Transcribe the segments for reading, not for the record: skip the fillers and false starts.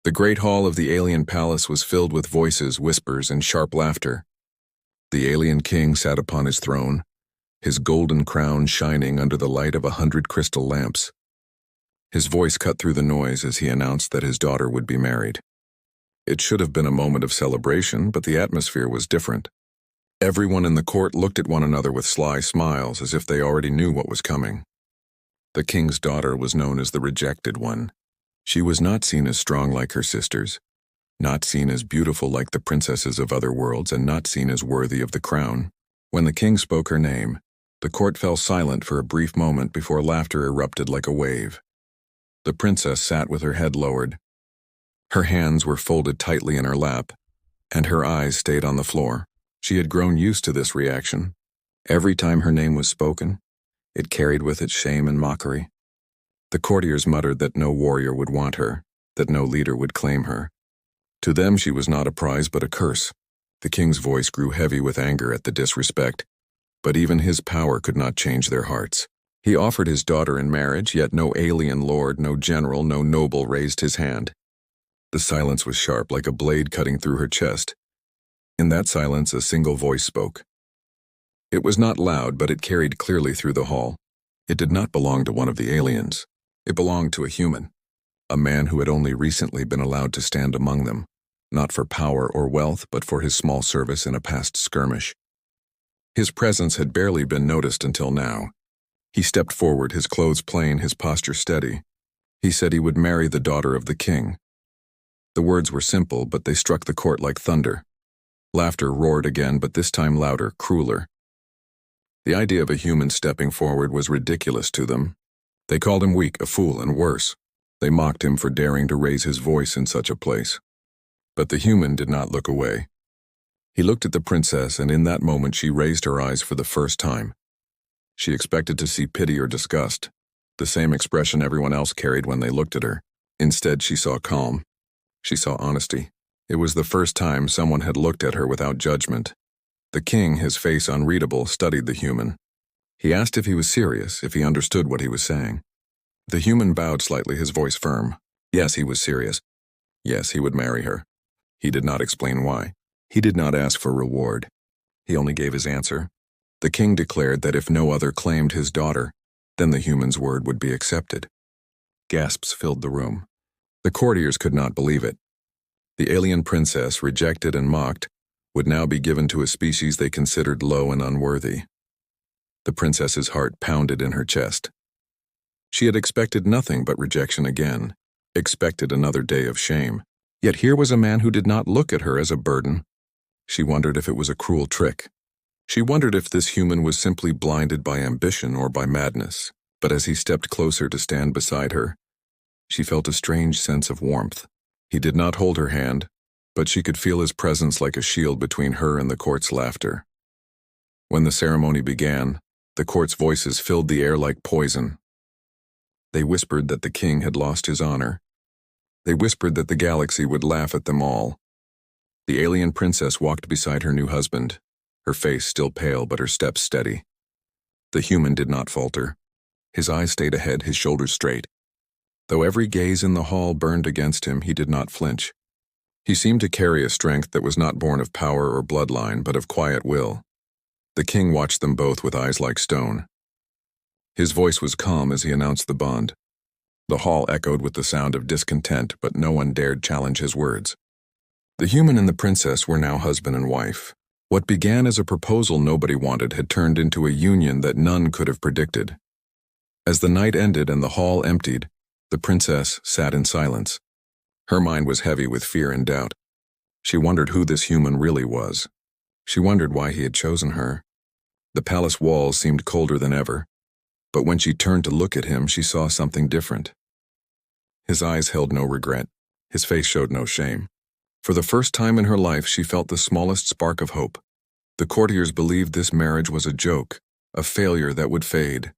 The great hall of the alien palace was filled with voices, whispers, and sharp laughter. The alien king sat upon his throne, his golden crown shining under the light of 100 crystal lamps. His voice cut through the noise as he announced that his daughter would be married. It should have been a moment of celebration, but the atmosphere was different. Everyone in the court looked at one another with sly smiles as if they already knew what was coming. The king's daughter was known as the rejected one. She was not seen as strong like her sisters, not seen as beautiful like the princesses of other worlds, and not seen as worthy of the crown. When the king spoke her name, the court fell silent for a brief moment before laughter erupted like a wave. The princess sat with her head lowered. Her hands were folded tightly in her lap, and her eyes stayed on the floor. She had grown used to this reaction. Every time her name was spoken, it carried with it shame and mockery. The courtiers muttered that no warrior would want her, that no leader would claim her. To them she was not a prize but a curse. The king's voice grew heavy with anger at the disrespect, but even his power could not change their hearts. He offered his daughter in marriage, yet no alien lord, no general, no noble raised his hand. The silence was sharp, like a blade cutting through her chest. In that silence, a single voice spoke. It was not loud, but it carried clearly through the hall. It did not belong to one of the aliens. It belonged to a human, a man who had only recently been allowed to stand among them, not for power or wealth, but for his small service in a past skirmish. His presence had barely been noticed until now. He stepped forward, his clothes plain, his posture steady. He said he would marry the daughter of the king. The words were simple, but they struck the court like thunder. Laughter roared again, but this time louder, crueler. The idea of a human stepping forward was ridiculous to them. They called him weak, a fool, and worse. They mocked him for daring to raise his voice in such a place. But the human did not look away. He looked at the princess, and in that moment she raised her eyes for the first time. She expected to see pity or disgust, the same expression everyone else carried when they looked at her. Instead, she saw calm. She saw honesty. It was the first time someone had looked at her without judgment. The king, his face unreadable, studied the human. He asked if he was serious, if he understood what he was saying. The human bowed slightly, his voice firm. Yes, he was serious. Yes, he would marry her. He did not explain why. He did not ask for reward. He only gave his answer. The king declared that if no other claimed his daughter, then the human's word would be accepted. Gasps filled the room. The courtiers could not believe it. The alien princess, rejected and mocked, would now be given to a species they considered low and unworthy. The princess's heart pounded in her chest. She had expected nothing but rejection again, expected another day of shame. Yet here was a man who did not look at her as a burden. She wondered if it was a cruel trick. She wondered if this human was simply blinded by ambition or by madness. But as he stepped closer to stand beside her, she felt a strange sense of warmth. He did not hold her hand, but she could feel his presence like a shield between her and the court's laughter. When the ceremony began, the court's voices filled the air like poison. They whispered that the king had lost his honor. They whispered that the galaxy would laugh at them all. The alien princess walked beside her new husband, her face still pale but her steps steady. The human did not falter. His eyes stayed ahead, his shoulders straight. Though every gaze in the hall burned against him, he did not flinch. He seemed to carry a strength that was not born of power or bloodline, but of quiet will. The king watched them both with eyes like stone. His voice was calm as he announced the bond. The hall echoed with the sound of discontent, but no one dared challenge his words. The human and the princess were now husband and wife. What began as a proposal nobody wanted had turned into a union that none could have predicted. As the night ended and the hall emptied, the princess sat in silence. Her mind was heavy with fear and doubt. She wondered who this human really was. She wondered why he had chosen her. The palace walls seemed colder than ever, but when she turned to look at him, she saw something different. His eyes held no regret. His face showed no shame. For the first time in her life, she felt the smallest spark of hope. The courtiers believed this marriage was a joke, a failure that would fade.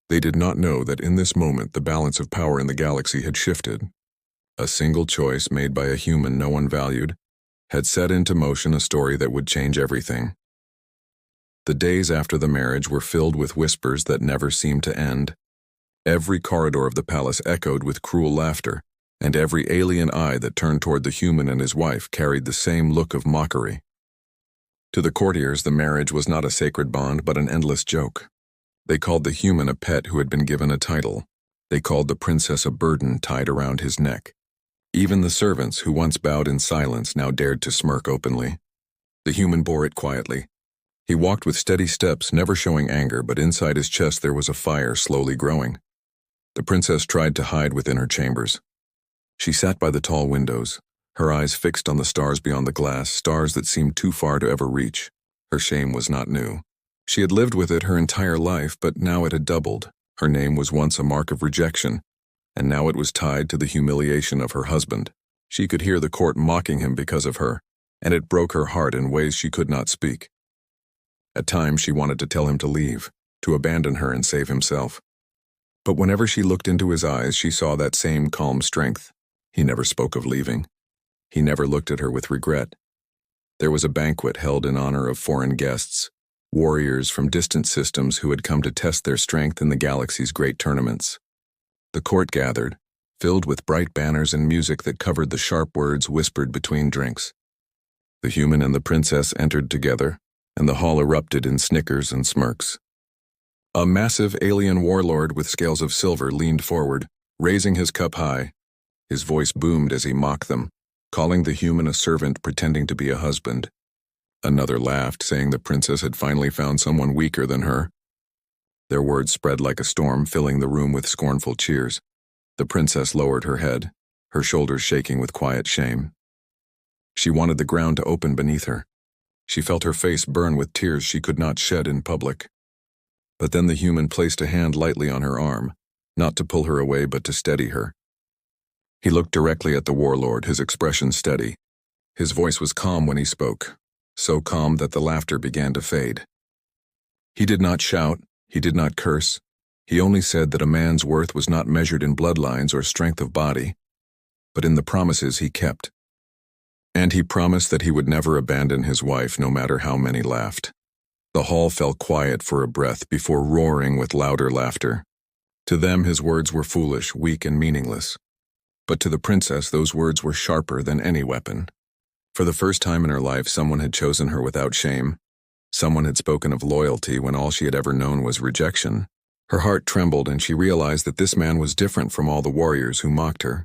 They did not know that in this moment the balance of power in the galaxy had shifted. A single choice made by a human no one valued had set into motion a story that would change everything. The days after the marriage were filled with whispers that never seemed to end. Every corridor of the palace echoed with cruel laughter. and every alien eye that turned toward the human and his wife carried the same look of mockery. To the courtiers, the marriage was not a sacred bond but an endless joke. They called the human a pet who had been given a title. They called the princess a burden tied around his neck. Even the servants, who once bowed in silence, now dared to smirk openly. The human bore it quietly. He walked with steady steps, never showing anger, but inside his chest there was a fire slowly growing. The princess tried to hide within her chambers. She sat by the tall windows, her eyes fixed on the stars beyond the glass, stars that seemed too far to ever reach. Her shame was not new. She had lived with it her entire life, but now it had doubled. Her name was once a mark of rejection, and now it was tied to the humiliation of her husband. She could hear the court mocking him because of her, and it broke her heart in ways she could not speak. At times she wanted to tell him to leave, to abandon her and save himself. But whenever she looked into his eyes, she saw that same calm strength. He never spoke of leaving. He never looked at her with regret. There was a banquet held in honor of foreign guests, warriors from distant systems who had come to test their strength in the galaxy's great tournaments. The court gathered, filled with bright banners and music that covered the sharp words whispered between drinks. The human and the princess entered together, and the hall erupted in snickers and smirks. A massive alien warlord with scales of silver leaned forward, raising his cup high. His voice boomed as he mocked them, calling the human a servant pretending to be a husband. Another laughed, saying the princess had finally found someone weaker than her. Their words spread like a storm, filling the room with scornful cheers. The princess lowered her head, her shoulders shaking with quiet shame. She wanted the ground to open beneath her. She felt her face burn with tears she could not shed in public. But then the human placed a hand lightly on her arm, not to pull her away but to steady her. He looked directly at the warlord, his expression steady. His voice was calm when he spoke, so calm that the laughter began to fade. He did not shout, he did not curse. He only said that a man's worth was not measured in bloodlines or strength of body, but in the promises he kept. And he promised that he would never abandon his wife, no matter how many laughed. The hall fell quiet for a breath before roaring with louder laughter. To them his words were foolish, weak, and meaningless. But to the princess those words were sharper than any weapon. For the first time in her life, someone had chosen her without shame. Someone had spoken of loyalty when all she had ever known was rejection. Her heart trembled, and she realized that this man was different from all the warriors who mocked her.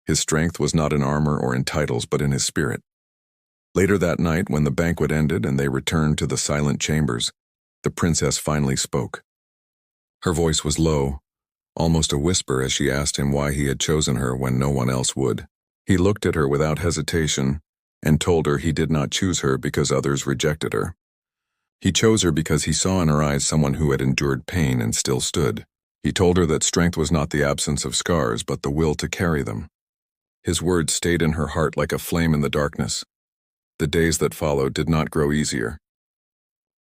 His strength was not in armor or in titles, but in his spirit. Later that night, when the banquet ended and they returned to the silent chambers, the princess finally spoke. Her voice was low, almost a whisper, as she asked him why he had chosen her when no one else would. He looked at her without hesitation and told her he did not choose her because others rejected her. He chose her because he saw in her eyes someone who had endured pain and still stood. He told her that strength was not the absence of scars, but the will to carry them. His words stayed in her heart like a flame in the darkness. The days that followed did not grow easier.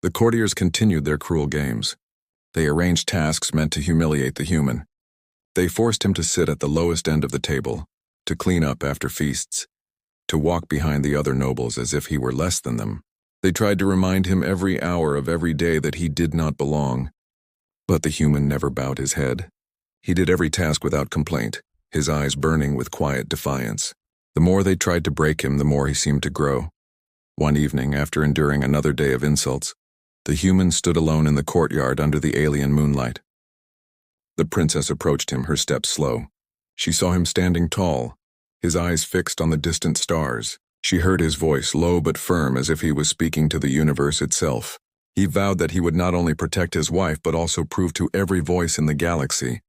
The courtiers continued their cruel games. They arranged tasks meant to humiliate the human. They forced him to sit at the lowest end of the table, to clean up after feasts, to walk behind the other nobles as if he were less than them. They tried to remind him every hour of every day that he did not belong. But the human never bowed his head. He did every task without complaint, his eyes burning with quiet defiance. The more they tried to break him, the more he seemed to grow. One evening, after enduring another day of insults, the human stood alone in the courtyard under the alien moonlight. The princess approached him, her steps slow. She saw him standing tall, his eyes fixed on the distant stars. She heard his voice, low but firm, as if he was speaking to the universe itself. He vowed that he would not only protect his wife, but also prove to every voice in the galaxy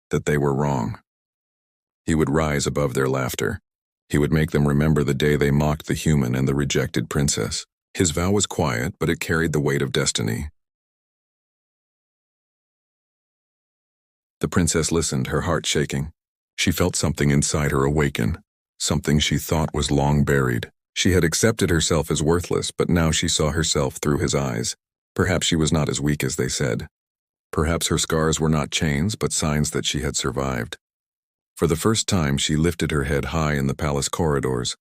that they were wrong. He would rise above their laughter. He would make them remember the day they mocked the human and the rejected princess. His vow was quiet, but it carried the weight of destiny. The princess listened, her heart shaking. She felt something inside her awaken, something she thought was long buried. She had accepted herself as worthless, but now she saw herself through his eyes. Perhaps she was not as weak as they said. Perhaps her scars were not chains, but signs that she had survived. For the first time, she lifted her head high in the palace corridors,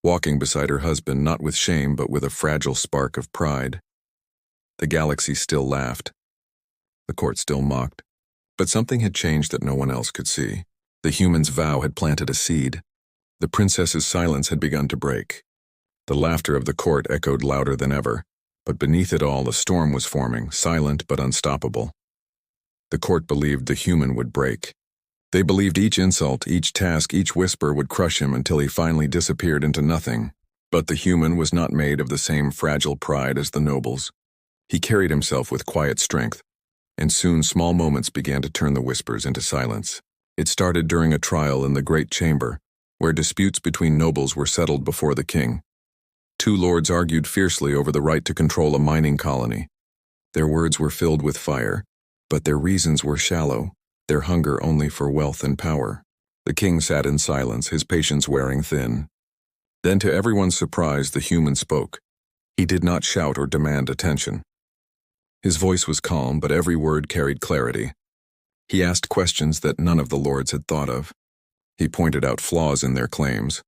walking beside her husband not with shame but with a fragile spark of pride. The galaxy still laughed. The court still mocked. But something had changed that no one else could see. The human's vow had planted a seed. The princess's silence had begun to break. The laughter of the court echoed louder than ever, but beneath it all a storm was forming, silent but unstoppable. The court believed the human would break. They believed each insult, each task, each whisper would crush him until he finally disappeared into nothing. But the human was not made of the same fragile pride as the nobles. He carried himself with quiet strength, and soon small moments began to turn the whispers into silence. It started during a trial in the great chamber, where disputes between nobles were settled before the king. Two lords argued fiercely over the right to control a mining colony. Their words were filled with fire, but their reasons were shallow, their hunger only for wealth and power. The king sat in silence, his patience wearing thin. Then, to everyone's surprise, the human spoke. He did not shout or demand attention. His voice was calm, but every word carried clarity. He asked questions that none of the lords had thought of. He pointed out flaws in their claims,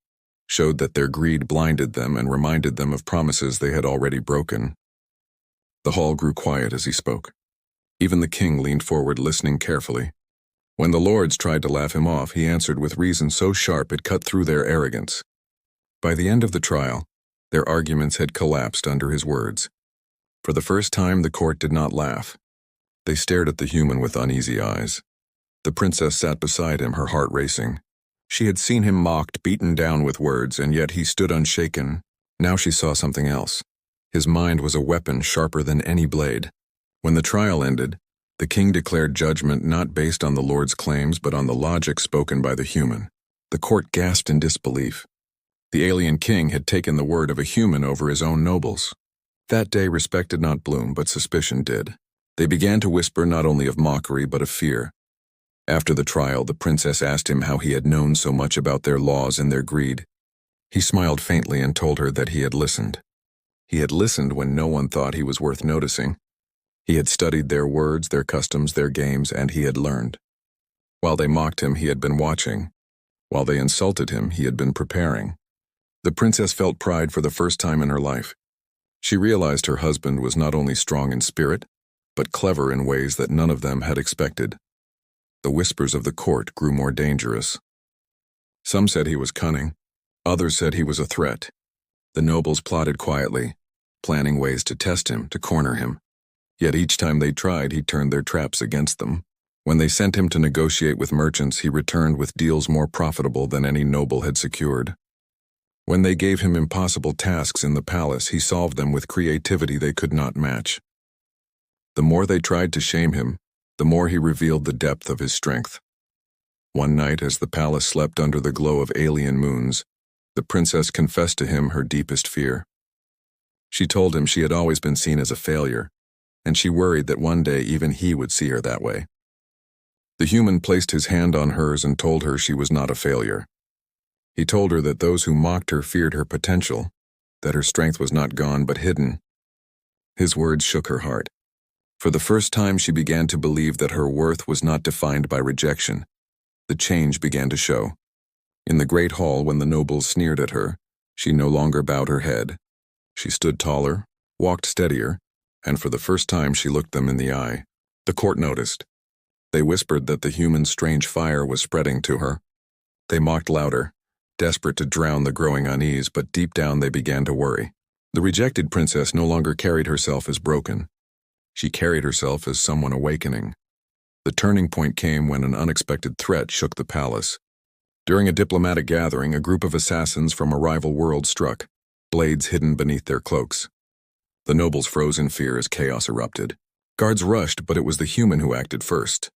showed that their greed blinded them and reminded them of promises they had already broken. The hall grew quiet as he spoke. Even the king leaned forward, listening carefully. When the lords tried to laugh him off, he answered with reason so sharp it cut through their arrogance. By the end of the trial, their arguments had collapsed under his words. For the first time, the court did not laugh. They stared at the human with uneasy eyes. The princess sat beside him, her heart racing. She had seen him mocked, beaten down with words, and yet he stood unshaken. Now she saw something else. His mind was a weapon sharper than any blade. When the trial ended, the king declared judgment not based on the lord's claims but on the logic spoken by the human. The court gasped in disbelief. The alien king had taken the word of a human over his own nobles. That day respect did not bloom, but suspicion did. They began to whisper not only of mockery but of fear. After the trial, the princess asked him how he had known so much about their laws and their greed. He smiled faintly and told her that he had listened. He had listened when no one thought he was worth noticing. He had studied their words, their customs, their games, and he had learned. While they mocked him, he had been watching. While they insulted him, he had been preparing. The princess felt pride for the first time in her life. She realized her husband was not only strong in spirit, but clever in ways that none of them had expected. The whispers of the court grew more dangerous. Some said he was cunning. Others said he was a threat. The nobles plotted quietly, planning ways to test him, to corner him. Yet each time they tried, he turned their traps against them. When they sent him to negotiate with merchants, he returned with deals more profitable than any noble had secured. When they gave him impossible tasks in the palace, he solved them with creativity they could not match. The more they tried to shame him, the more he revealed the depth of his strength. One night, as the palace slept under the glow of alien moons, the princess confessed to him her deepest fear. She told him she had always been seen as a failure, and she worried that one day even he would see her that way. The human placed his hand on hers and told her she was not a failure. He told her that those who mocked her feared her potential, that her strength was not gone but hidden. His words shook her heart. For the first time, she began to believe that her worth was not defined by rejection. The change began to show. In the great hall, when the nobles sneered at her, she no longer bowed her head. She stood taller, walked steadier, and for the first time she looked them in the eye. The court noticed. They whispered that the human's strange fire was spreading to her. They mocked louder, desperate to drown the growing unease, but deep down they began to worry. The rejected princess no longer carried herself as broken. She carried herself as someone awakening. The turning point came when an unexpected threat shook the palace. During a diplomatic gathering, a group of assassins from a rival world struck, blades hidden beneath their cloaks. The nobles froze in fear as chaos erupted. Guards rushed, but it was the human who acted first.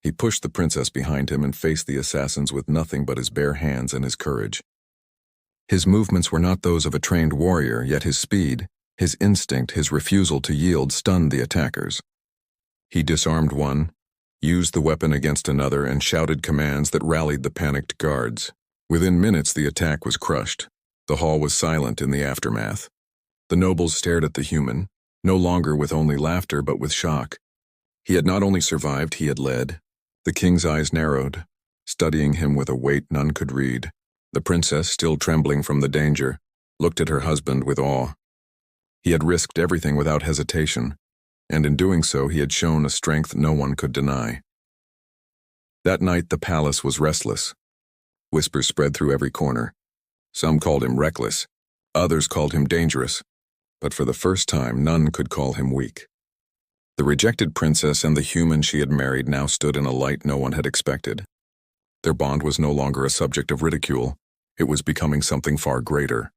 He pushed the princess behind him and faced the assassins with nothing but his bare hands and his courage. His movements were not those of a trained warrior, yet his speed, his instinct, his refusal to yield stunned the attackers. He disarmed one, used the weapon against another, and shouted commands that rallied the panicked guards. Within minutes, the attack was crushed. The hall was silent in the aftermath. The nobles stared at the human, no longer with only laughter but with shock. He had not only survived, he had led. The king's eyes narrowed, studying him with a weight none could read. The princess, still trembling from the danger, looked at her husband with awe. He had risked everything without hesitation, and in doing so he had shown a strength no one could deny. That night the palace was restless. Whispers spread through every corner. Some called him reckless, others called him dangerous, but for the first time none could call him weak. The rejected princess and the human she had married now stood in a light no one had expected. Their bond was no longer a subject of ridicule, it was becoming something far greater.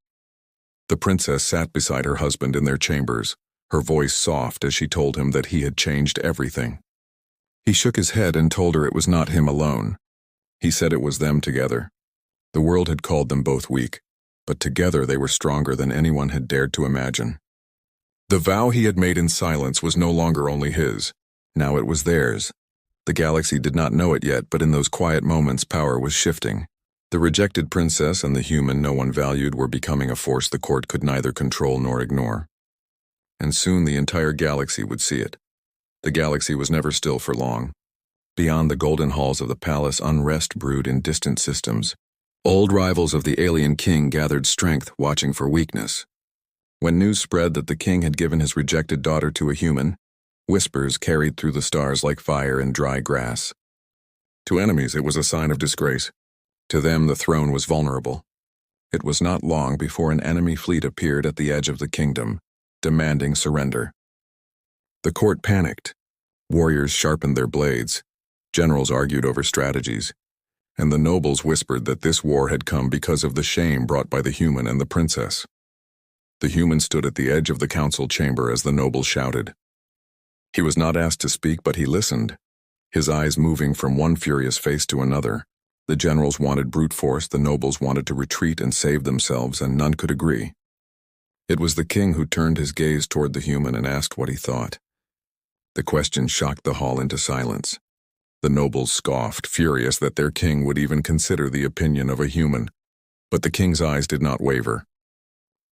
The princess sat beside her husband in their chambers, her voice soft as she told him that he had changed everything. He shook his head and told her it was not him alone. He said it was them together. The world had called them both weak, but together they were stronger than anyone had dared to imagine. The vow he had made in silence was no longer only his. Now it was theirs. The galaxy did not know it yet, but in those quiet moments power was shifting. The rejected princess and the human no one valued were becoming a force the court could neither control nor ignore. And soon the entire galaxy would see it. The galaxy was never still for long. Beyond the golden halls of the palace, unrest brewed in distant systems. Old rivals of the alien king gathered strength, watching for weakness. When news spread that the king had given his rejected daughter to a human, whispers carried through the stars like fire in dry grass. To enemies, it was a sign of disgrace. To them, the throne was vulnerable. It was not long before an enemy fleet appeared at the edge of the kingdom, demanding surrender. The court panicked. Warriors sharpened their blades. Generals argued over strategies. And the nobles whispered that this war had come because of the shame brought by the human and the princess. The human stood at the edge of the council chamber as the nobles shouted. He was not asked to speak, but he listened, his eyes moving from one furious face to another. The generals wanted brute force, the nobles wanted to retreat and save themselves, and none could agree. It was the king who turned his gaze toward the human and asked what he thought. The question shocked the hall into silence. The nobles scoffed, furious that their king would even consider the opinion of a human. But the king's eyes did not waver.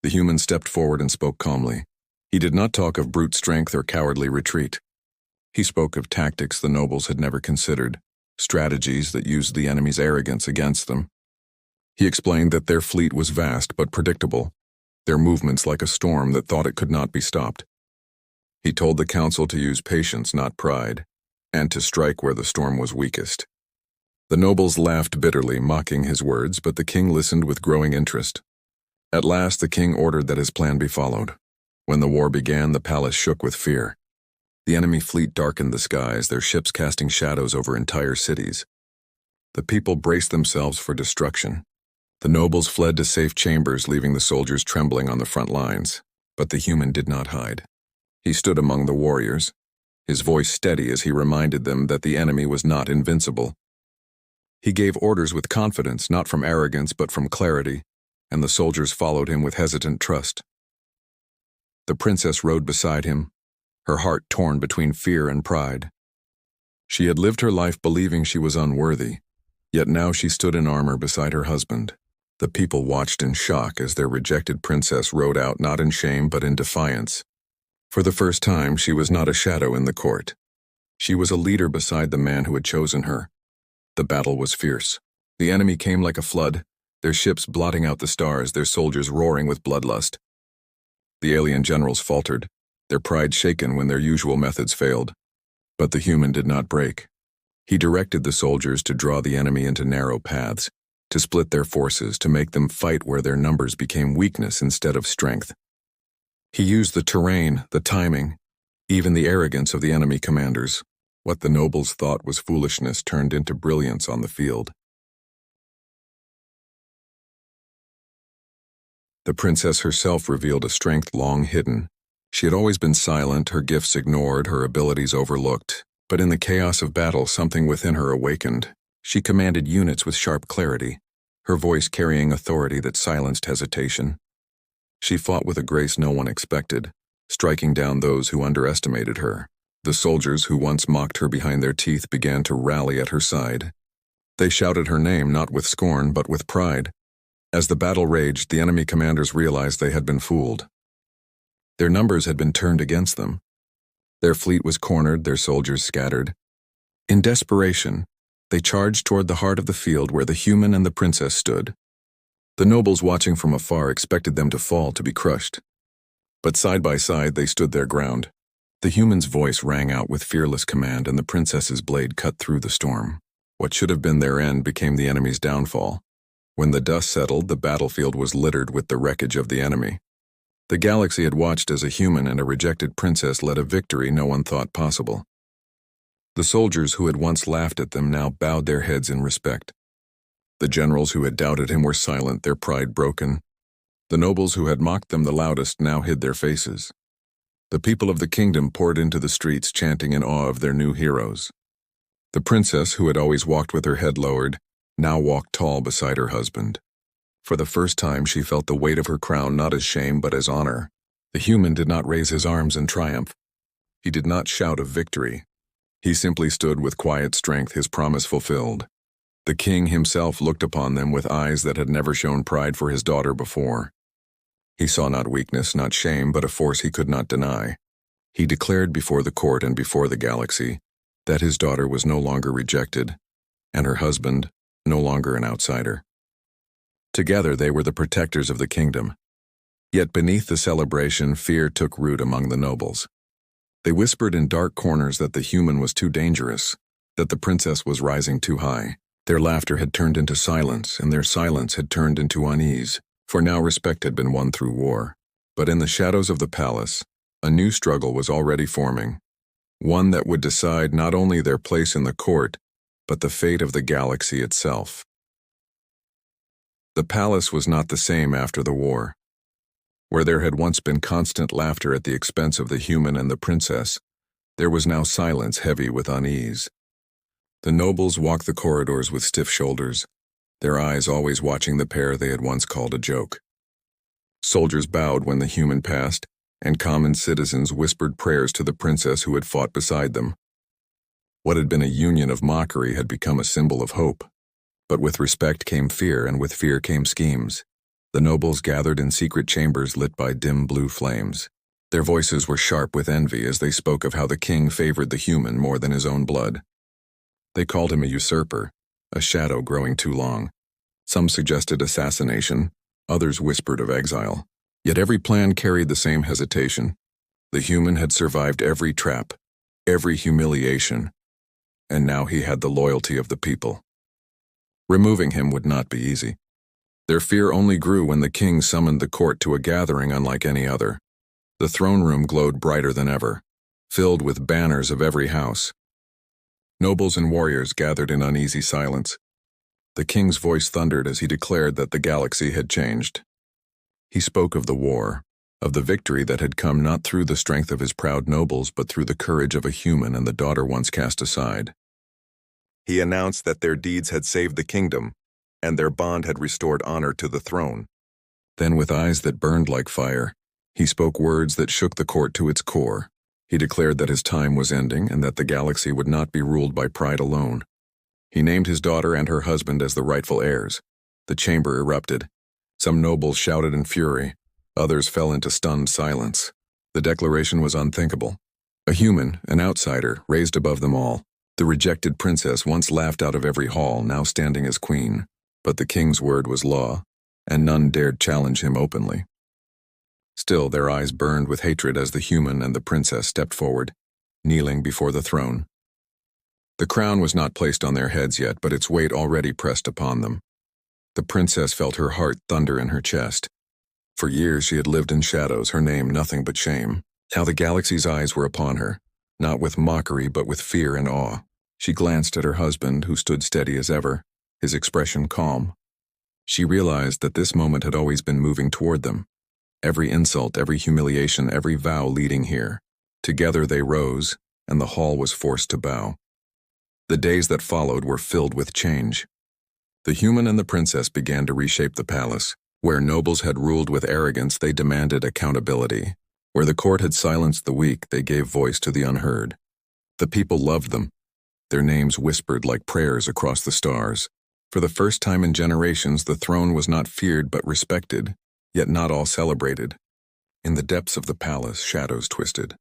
The human stepped forward and spoke calmly. He did not talk of brute strength or cowardly retreat. He spoke of tactics the nobles had never considered, strategies that used the enemy's arrogance against them. He explained that their fleet was vast but predictable, their movements like a storm that thought it could not be stopped. He told the council to use patience, not pride, and to strike where the storm was weakest. The nobles laughed bitterly, mocking his words, but the king listened with growing interest. At last the king ordered that his plan be followed. When the war began, the palace shook with fear. The enemy fleet darkened the skies, their ships casting shadows over entire cities. The people braced themselves for destruction. The nobles fled to safe chambers, leaving the soldiers trembling on the front lines. But the human did not hide. He stood among the warriors, his voice steady as he reminded them that the enemy was not invincible. He gave orders with confidence, not from arrogance but from clarity, and the soldiers followed him with hesitant trust. The princess rode beside him, her heart torn between fear and pride. She had lived her life believing she was unworthy, yet now she stood in armor beside her husband. The people watched in shock as their rejected princess rode out not in shame but in defiance. For the first time, she was not a shadow in the court. She was a leader beside the man who had chosen her. The battle was fierce. The enemy came like a flood, their ships blotting out the stars, their soldiers roaring with bloodlust. The alien generals faltered, their pride shaken when their usual methods failed. But the human did not break. He directed the soldiers to draw the enemy into narrow paths, to split their forces, to make them fight where their numbers became weakness instead of strength. He used the terrain, the timing, even the arrogance of the enemy commanders. What the nobles thought was foolishness turned into brilliance on the field. The princess herself revealed a strength long hidden. She had always been silent, her gifts ignored, her abilities overlooked. But in the chaos of battle, something within her awakened. She commanded units with sharp clarity, her voice carrying authority that silenced hesitation. She fought with a grace no one expected, striking down those who underestimated her. The soldiers who once mocked her behind their teeth began to rally at her side. They shouted her name not with scorn but with pride. As the battle raged, the enemy commanders realized they had been fooled. Their numbers had been turned against them. Their fleet was cornered, their soldiers scattered. In desperation, they charged toward the heart of the field where the human and the princess stood. The nobles watching from afar expected them to fall, to be crushed. But side by side they stood their ground. The human's voice rang out with fearless command, and the princess's blade cut through the storm. What should have been their end became the enemy's downfall. When the dust settled, the battlefield was littered with the wreckage of the enemy. The galaxy had watched as a human and a rejected princess led a victory no one thought possible. The soldiers who had once laughed at them now bowed their heads in respect. The generals who had doubted him were silent, their pride broken. The nobles who had mocked them the loudest now hid their faces. The people of the kingdom poured into the streets, chanting in awe of their new heroes. The princess, who had always walked with her head lowered, now walked tall beside her husband. For the first time, she felt the weight of her crown not as shame but as honor. The human did not raise his arms in triumph. He did not shout of victory. He simply stood with quiet strength, his promise fulfilled. The king himself looked upon them with eyes that had never shown pride for his daughter before. He saw not weakness, not shame, but a force he could not deny. He declared before the court and before the galaxy that his daughter was no longer rejected, and her husband no longer an outsider. Together they were the protectors of the kingdom. Yet beneath the celebration, fear took root among the nobles. They whispered in dark corners that the human was too dangerous, that the princess was rising too high. Their laughter had turned into silence, and their silence had turned into unease, for now respect had been won through war. But in the shadows of the palace, a new struggle was already forming, one that would decide not only their place in the court, but the fate of the galaxy itself. The palace was not the same after the war. Where there had once been constant laughter at the expense of the human and the princess, there was now silence heavy with unease. The nobles walked the corridors with stiff shoulders, their eyes always watching the pair they had once called a joke. Soldiers bowed when the human passed, and common citizens whispered prayers to the princess who had fought beside them. What had been a union of mockery had become a symbol of hope. But with respect came fear, and with fear came schemes. The nobles gathered in secret chambers lit by dim blue flames. Their voices were sharp with envy as they spoke of how the king favored the human more than his own blood. They called him a usurper, a shadow growing too long. Some suggested assassination, others whispered of exile. Yet every plan carried the same hesitation. The human had survived every trap, every humiliation, and now he had the loyalty of the people. Removing him would not be easy. Their fear only grew when the king summoned the court to a gathering unlike any other. The throne room glowed brighter than ever, filled with banners of every house. Nobles and warriors gathered in uneasy silence. The king's voice thundered as he declared that the galaxy had changed. He spoke of the war, of the victory that had come not through the strength of his proud nobles but through the courage of a human and the daughter once cast aside. He announced that their deeds had saved the kingdom, and their bond had restored honor to the throne. Then, with eyes that burned like fire, he spoke words that shook the court to its core. He declared that his time was ending and that the galaxy would not be ruled by pride alone. He named his daughter and her husband as the rightful heirs. The chamber erupted. Some nobles shouted in fury. Others fell into stunned silence. The declaration was unthinkable. A human, an outsider, raised above them all. The rejected princess, once laughed out of every hall, now standing as queen. But the king's word was law, and none dared challenge him openly. Still, their eyes burned with hatred as the human and the princess stepped forward, kneeling before the throne. The crown was not placed on their heads yet, but its weight already pressed upon them. The princess felt her heart thunder in her chest. For years she had lived in shadows, her name nothing but shame. Now the galaxy's eyes were upon her, not with mockery but with fear and awe. She glanced at her husband, who stood steady as ever, his expression calm. She realized that this moment had always been moving toward them. Every insult, every humiliation, every vow leading here. Together they rose, and the hall was forced to bow. The days that followed were filled with change. The human and the princess began to reshape the palace. Where nobles had ruled with arrogance, they demanded accountability. Where the court had silenced the weak, they gave voice to the unheard. The people loved them. Their names whispered like prayers across the stars. For the first time in generations, the throne was not feared but respected, yet not all celebrated. In the depths of the palace, shadows twisted.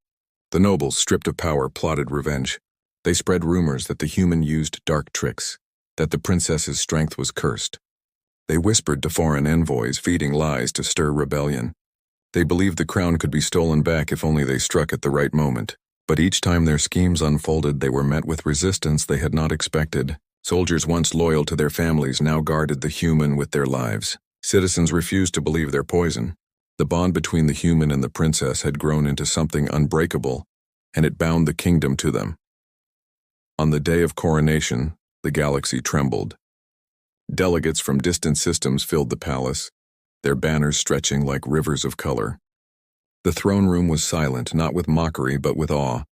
The nobles, stripped of power, plotted revenge. They spread rumors that the human used dark tricks, that the princess's strength was cursed. They whispered to foreign envoys, feeding lies to stir rebellion. They believed the crown could be stolen back if only they struck at the right moment. But each time their schemes unfolded, they were met with resistance they had not expected. Soldiers once loyal to their families now guarded the human with their lives. Citizens refused to believe their poison. The bond between the human and the princess had grown into something unbreakable, and it bound the kingdom to them. On the day of coronation, the galaxy trembled. Delegates from distant systems filled the palace, their banners stretching like rivers of color. The throne room was silent, not with mockery but with awe,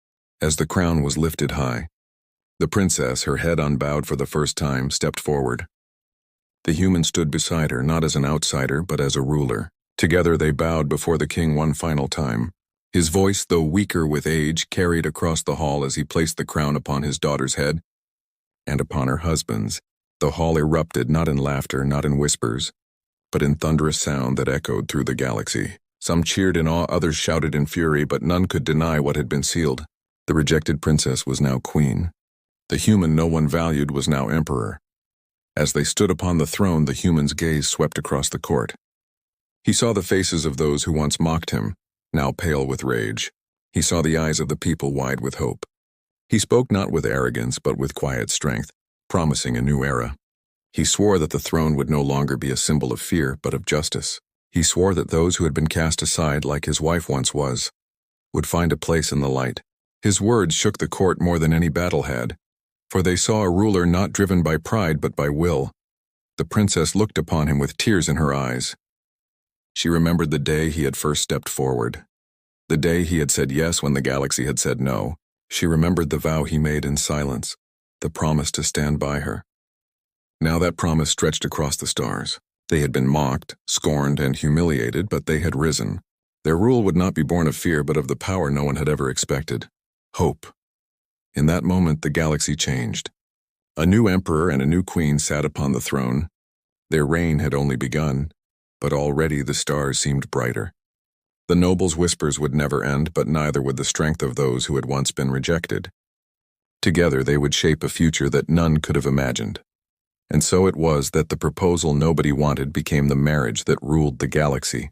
as the crown was lifted high. The princess, her head unbowed for the first time, stepped forward. The human stood beside her, not as an outsider but as a ruler. Together they bowed before the king one final time. His voice, though weaker with age, carried across the hall as he placed the crown upon his daughter's head and upon her husband's. The hall erupted, not in laughter, not in whispers, but in thunderous sound that echoed through the galaxy. Some cheered in awe, others shouted in fury, but none could deny what had been sealed. The rejected princess was now queen. The human no one valued was now emperor. As they stood upon the throne, the human's gaze swept across the court. He saw the faces of those who once mocked him, now pale with rage. He saw the eyes of the people wide with hope. He spoke not with arrogance, but with quiet strength, promising a new era. He swore that the throne would no longer be a symbol of fear, but of justice. He swore that those who had been cast aside, like his wife once was, would find a place in the light. His words shook the court more than any battle had, for they saw a ruler not driven by pride but by will. The princess looked upon him with tears in her eyes. She remembered the day he had first stepped forward, the day he had said yes when the galaxy had said no. She remembered the vow he made in silence, the promise to stand by her. Now that promise stretched across the stars. They had been mocked, scorned, and humiliated, but they had risen. Their rule would not be born of fear, but of the power no one had ever expected. Hope. In that moment, the galaxy changed. A new emperor and a new queen sat upon the throne. Their reign had only begun, but already the stars seemed brighter. The nobles' whispers would never end, but neither would the strength of those who had once been rejected. Together they would shape a future that none could have imagined. And so it was that the proposal nobody wanted became the marriage that ruled the galaxy.